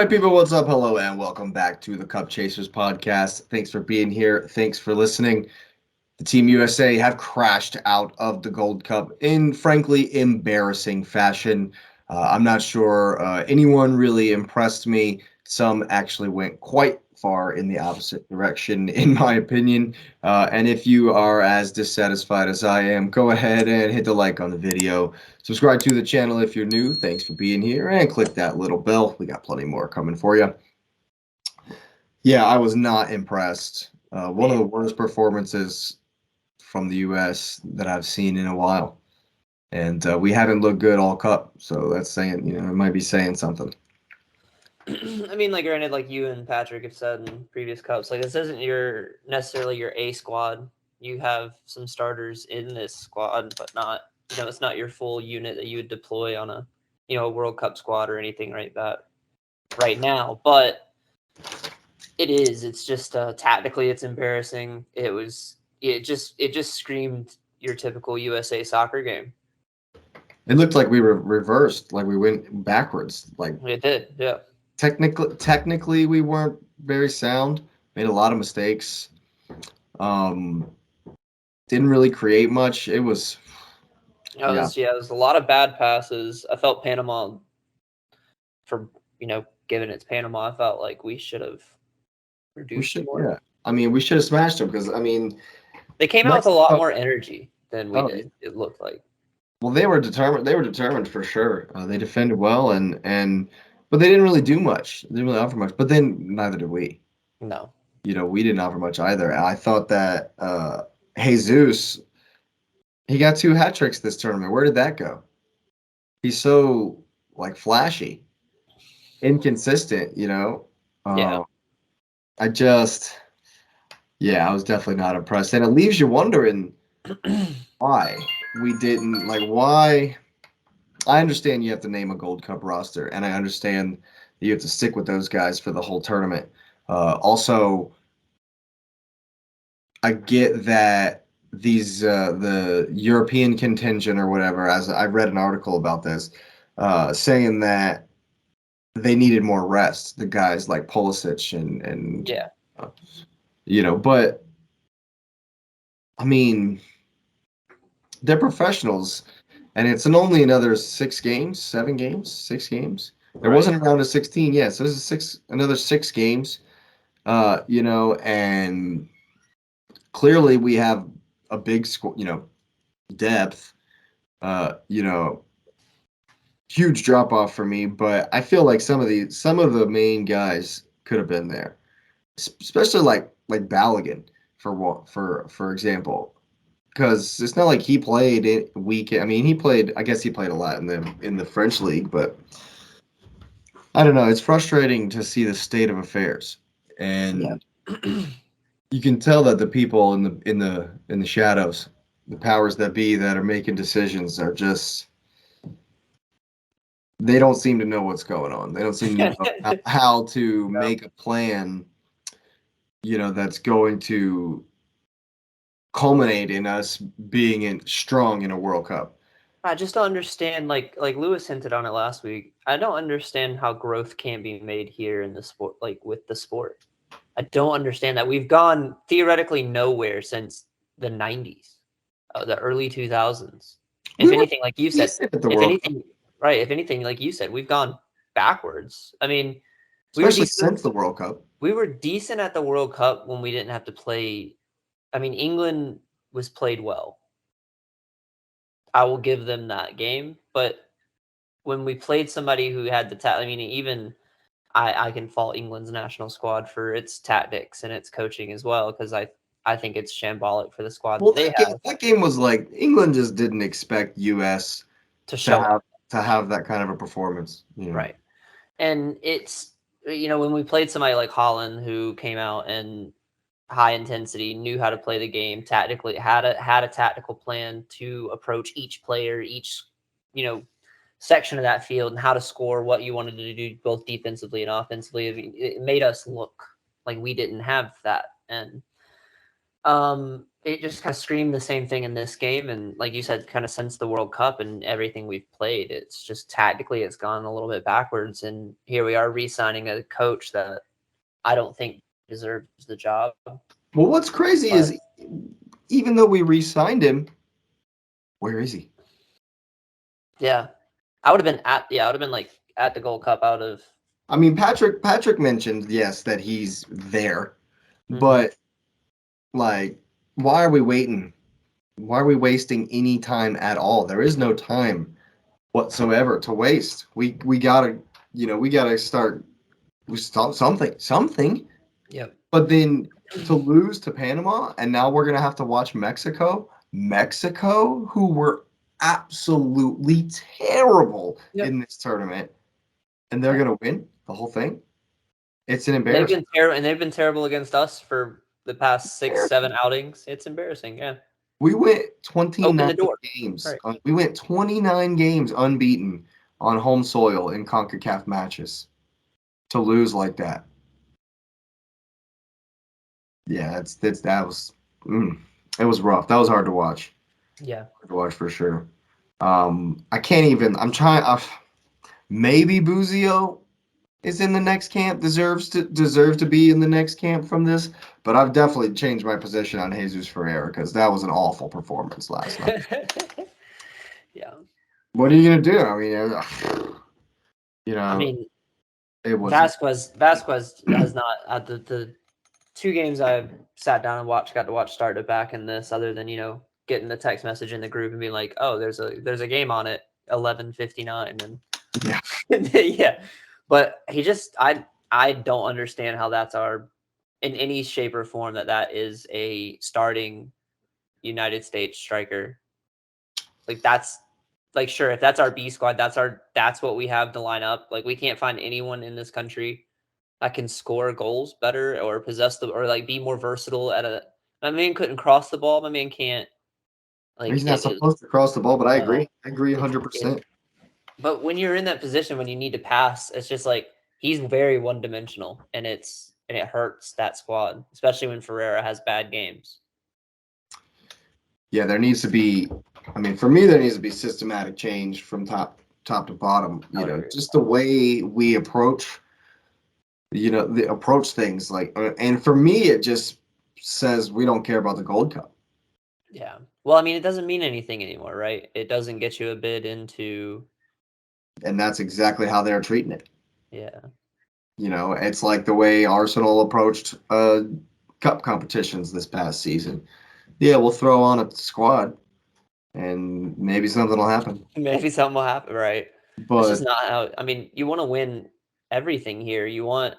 right, people, what's up? Hello, and welcome back to the Cup Chasers podcast. Thanks for being here. Thanks for listening. The Team USA have crashed out of the Gold Cup in, frankly, embarrassing fashion. I'm not sure anyone really impressed me. Some actually went quite far in the opposite direction, in my opinion. And if you are as dissatisfied as I am, go ahead and hit the like on the video. Subscribe to the channel if you're new. Thanks for being here. And click that little bell. We got plenty more coming for you. Yeah, I was not impressed. One of the worst performances from the U.S. that I've seen in a while. And we haven't looked good all cup. So that's saying, it might be saying something. I mean, like, granted, like you and Patrick have said in previous cups, like, this isn't necessarily your A squad. You have some starters in this squad, but not, it's not your full unit that you would deploy on a, World Cup squad or anything like that right now. But it's just tactically, it's embarrassing. It just screamed your typical USA soccer game. It looked like we were reversed, like we went backwards. Like It did, yeah. Technically, we weren't very sound. Made a lot of mistakes. Didn't really create much. It was. It was a lot of bad passes. I felt Panama for given it's Panama. I felt like we should have reduced more. Yeah. I mean, we should have smashed them because they came out with a lot more energy than we did. It looked like. Well, they were determined. They were determined for sure. They defended well, but they didn't really do much. They didn't really offer much. But then neither did we. No. We didn't offer much either. I thought that Jesus, he got 2 hat tricks this tournament. Where did that go? He's so flashy, inconsistent. Yeah. I was definitely not impressed, and it leaves you wondering why we didn't why. I understand you have to name a Gold Cup roster, and I understand that you have to stick with those guys for the whole tournament. Also, I get that these the European contingent or whatever, as I read an article about this, saying that they needed more rest. The guys like Pulisic and yeah, but I mean, they're professionals, and it's only another 6 games, 7 games, 6 games. There wasn't a round of 16 yet, so this is another 6 games. And clearly we have a big depth. Huge drop off for me, but I feel like some of the main guys could have been there, especially like Balogun for example, because it's not like he played it week. I mean, he played. I guess he played a lot in the French league, but I don't know. It's frustrating to see the state of affairs, and you can tell that the people in the shadows, the powers that be that are making decisions, are just. They don't seem to know what's going on. They don't seem to know how to make a plan, that's going to culminate in us being strong in a World Cup. I just don't understand, like Lewis hinted on it last week. I don't understand how growth can be made here in the sport, with the sport. I don't understand that. We've gone theoretically nowhere since the 90s, the early 2000s. If anything, like you said, if anything, like you said, we've gone backwards. I mean, especially since the World Cup. We were decent at the World Cup when we didn't have to play. I mean, England was played well. I will give them that game. But when we played somebody who had even I can fault England's national squad for its tactics and its coaching as well, because I think it's shambolic for the squad that game was like England just didn't expect US to have that kind of a performance. Right. And it's, when we played somebody like Holland, who came out and high intensity, knew how to play the game tactically, had a tactical plan to approach each player, each section of that field, and how to score, what you wanted to do both defensively and offensively. It made us look like we didn't have that. And it just kind of screamed the same thing in this game. And like you said, kind of since the World Cup and everything we've played, it's just tactically it's gone a little bit backwards. And here we are re-signing a coach that I don't think deserves the job. Well, what's crazy But is even though we re-signed him, where is he? yeah, I would have been I would have been like at the Gold Cup out of. I mean, Patrick mentioned yes that he's there, Mm-hmm. but like, why are we waiting? Why are we wasting any time at all? There is no time whatsoever to waste. We gotta we gotta start with something. Yep. But then to lose to Panama, and now we're gonna have to watch Mexico, who were absolutely terrible Yep. in this tournament, and they're Yeah. gonna win the whole thing. It's an They've embarrassment. been terrible, and they've been terrible against us for the past six, Embarrassment. seven outings. It's embarrassing. Yeah. We went Open 29 the door. games. Right. We went 29 games unbeaten on home soil in CONCACAF matches. To lose like that, yeah, that was it was rough. That was hard to watch. Yeah. Hard to watch for sure. I can't even. I'm trying. Maybe Buzio is in the next camp. Deserves to be in the next camp from this. But I've definitely changed my position on Jesus Ferreira because that was an awful performance last night. Yeah. What are you gonna do? I mean, I mean, it was. Vasquez has not at the two games I've sat down and got to watch start to back in this, other than getting the text message in the group and being like, oh, there's a game on it 11:59 Yeah. and yeah, but I don't understand how that's our in any shape or form that is a starting United States striker. Like that's like sure if that's our B squad, that's what we have to line up. Like we can't find anyone in this country that can score goals better or possess the or like be more versatile at a. My man couldn't cross the ball. My man can't like He's not it is supposed to cross the ball, but I no. agree. I agree It, it 100%. but when you're in that position when you need to pass, it's just like he's very one dimensional and it hurts that squad, especially when Ferreira has bad games. Yeah, there needs to be. I mean, for me, there needs to be systematic change from top to bottom. I would agree with Just the way we approach. The approach things like, and for me, it just says we don't care about the Gold Cup, yeah. Well, I mean, it doesn't mean anything anymore, right? It doesn't get you a bid into and that's exactly how they're treating it. yeah. It's like the way Arsenal approached cup competitions this past season. Yeah, we'll throw on a squad, and maybe something will happen. Maybe something will happen, right? That's just But not how. I mean, you want to win everything here. You want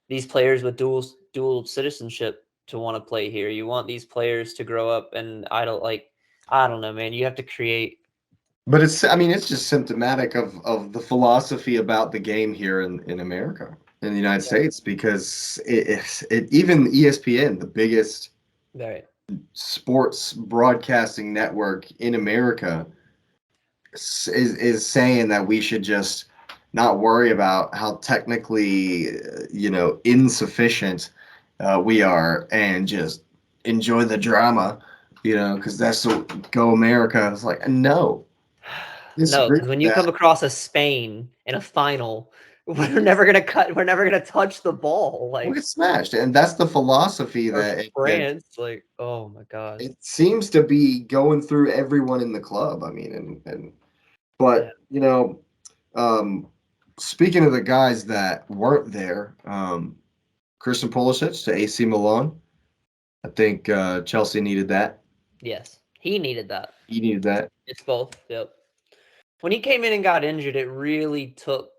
these players with dual citizenship to want to play here. You want these players to grow up, and I don't know, man. You have to create. I mean, it's just symptomatic of the philosophy about the game here in America, in the United Yeah, States, because even ESPN, the biggest right. sports broadcasting network in America, is saying that we should just not worry about how technically, insufficient we are, and just enjoy the drama, because that's the go America. It's like, no, No, disagree because with when you that. come across a Spain in a final, we're never gonna cut. We're never gonna touch the ball. We'll Like get smashed, and that's the philosophy or that France. Like, oh my god. it seems to be going through everyone in the club. I mean, and Yeah. but um, speaking of the guys that weren't there, Christian Pulisic to AC Milan. I think Chelsea needed that. Yes, he needed that. He needed that. It's both. Yep. When he came in and got injured, it really took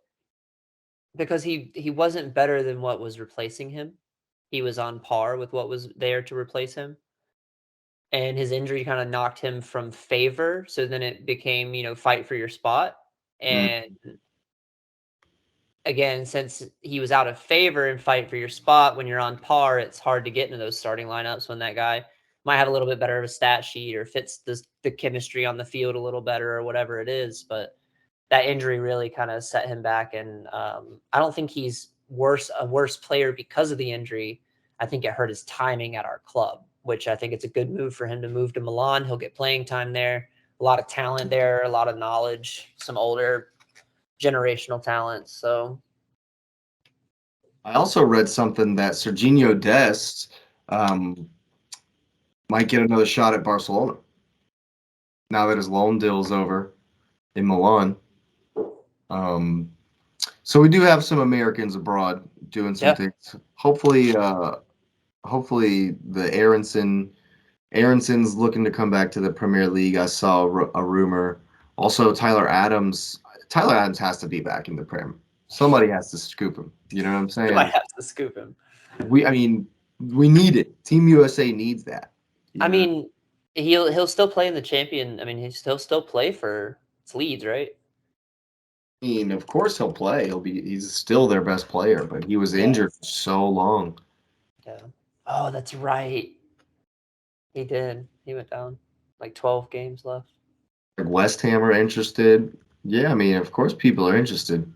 because he wasn't better than what was replacing him. He was on par with what was there to replace him, and his injury kind of knocked him from favor. So then it became, fight for your spot. Mm. And again, since he was out of favor and fight for your spot, when you're on par, it's hard to get into those starting lineups when that guy might have a little bit better of a stat sheet or fits the chemistry on the field a little better or whatever it is. But that injury really kind of set him back. And I don't think he's a worse player because of the injury. I think it hurt his timing at our club. which I think it's a good move for him to move to Milan. He'll get playing time there. A lot of talent there, a lot of knowledge, some older generational talent. So I also read something that Serginho Dest might get another shot at Barcelona now that his loan deal's over in Milan. So we do have some Americans abroad doing some yeah, things. Hopefully the Aronson's looking to come back to the Premier League. I saw a rumor. Also, Tyler Adams has to be back in the Prem. Somebody has to scoop him. You know what I'm you might saying? have to scoop him. I mean, we need it. Team USA needs that. I mean, he'll still play in the champion. I mean, he'll still play for Leeds, right? I mean, of course he'll play. He's still their best player, but he was Yeah. injured for so long. Yeah. Oh, that's right. He did. He went down. Like 12 games left. Like West Ham are interested. Yeah, I mean, of course people are interested.